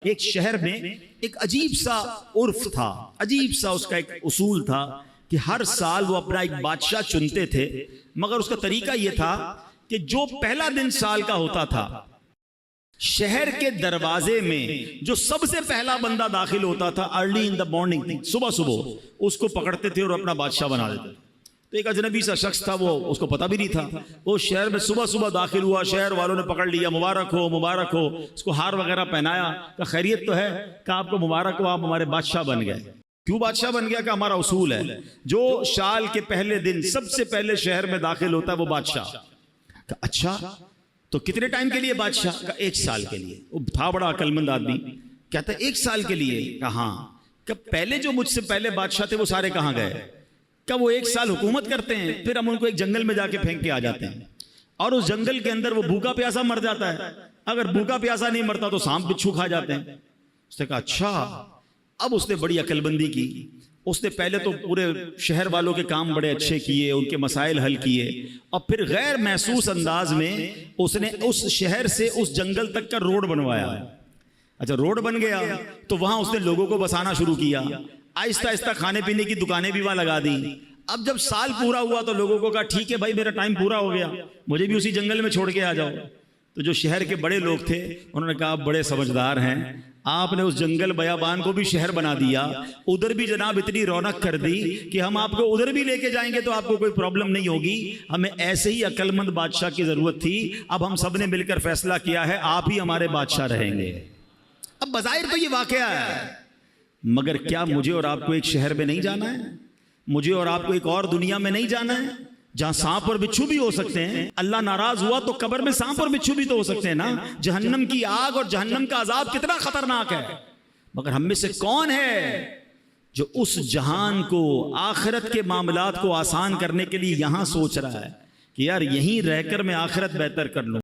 ایک شہر میں ایک عجیب سا عرف تھا، عجیب سا اس کا ایک اصول تھا کہ ہر سال وہ اپنا ایک بادشاہ چنتے تھے، مگر اس کا طریقہ یہ تھا کہ جو پہلا دن سال کا ہوتا تھا شہر کے دروازے میں جو سب سے پہلا بندہ داخل ہوتا تھا ارلی ان دا مارننگ، صبح صبح اس کو پکڑتے تھے اور اپنا بادشاہ بنا دیتے تھے۔ تو ایک اجنبی سا شخص تھا، وہ اس کو پتہ بھی نہیں تھا، وہ شہر میں صبح صبح داخل ہوا، شہر والوں نے پکڑ لیا، مبارک ہو مبارک ہو، اس کو ہار وغیرہ پہنایا، کہ خیریت تو ہے؟ کہ آپ کو مبارک ہو، آپ ہمارے بادشاہ بن گئے۔ کیوں بادشاہ بن گیا؟ کہ ہمارا اصول ہے جو سال کے پہلے دن سب سے پہلے شہر میں داخل ہوتا ہے وہ بادشاہ۔ کہ اچھا تو کتنے ٹائم کے لیے بادشاہ؟ کہ 1 سال کے لیے۔ وہ تھا بڑا عقل مند آدمی، کہتا ہے 1 سال کے لیے؟ کہ ہاں۔ کہ پہلے جو مجھ سے پہلے بادشاہ تھے وہ سارے کہاں گئے؟ کہ وہ 1 سال حکومت کرتے ہیں، پھر ہم ان کو ایک جنگل میں جا کے پھینک کے آ جاتے ہیں، اور اس جنگل کے اندر وہ بھوکا پیاسا مر جاتا ہے، اگر بھوکا پیاسا نہیں مرتا تو سانپ بچھو کھا جاتے ہیں۔ اس نے کہا اچھا۔ اب اس نے بڑی عقل بندی کی، اس نے پہلے تو پورے شہر والوں کے کام بڑے اچھے کیے، ان کے مسائل حل کیے، اور پھر غیر محسوس انداز میں اس نے اس شہر سے اس جنگل تک کا روڈ بنوایا۔ اچھا روڈ بن گیا تو وہاں اس نے لوگوں کو بسانا شروع کیا، آہستہ آہستہ کھانے پینے کی دکانیں بھی وہاں لگا دی۔ اب جب سال پورا ہوا تو لوگوں کو کہا ٹھیک ہے بھائی میرا ٹائم پورا ہو گیا، مجھے بھی اسی جنگل میں چھوڑ کے آ جاؤ۔ تو جو شہر کے بڑے لوگ تھے انہوں نے کہا آپ بڑے سمجھدار ہیں، آپ نے اس جنگل بیابان کو بھی شہر بنا دیا، ادھر بھی جناب اتنی رونق کر دی کہ ہم آپ کو ادھر بھی لے کے جائیں گے تو آپ کو کوئی پرابلم نہیں ہوگی۔ ہمیں ایسے ہی عقل مند بادشاہ کی ضرورت تھی، اب ہم سب نے مل کر فیصلہ کیا ہے آپ ہی ہمارے بادشاہ رہیں گے۔ اب بظاہر تو یہ واقعہ ہے، مگر کیا مجھے اور آپ کو ایک شہر میں نہیں جانا ہے؟ مجھے اور آپ کو ایک اور دنیا میں نہیں جانا ہے جہاں سانپ اور بچھو بھی ہو سکتے ہیں؟ اللہ ناراض ہوا تو قبر میں سانپ اور بچھو بھی تو ہو سکتے ہیں نا۔ جہنم کی آگ اور جہنم کا عذاب کتنا خطرناک ہے، مگر ہم میں سے کون ہے جو اس جہان کو، آخرت کے معاملات کو آسان کرنے کے لیے یہاں سوچ رہا ہے کہ یار یہیں رہ کر میں آخرت بہتر کر لوں۔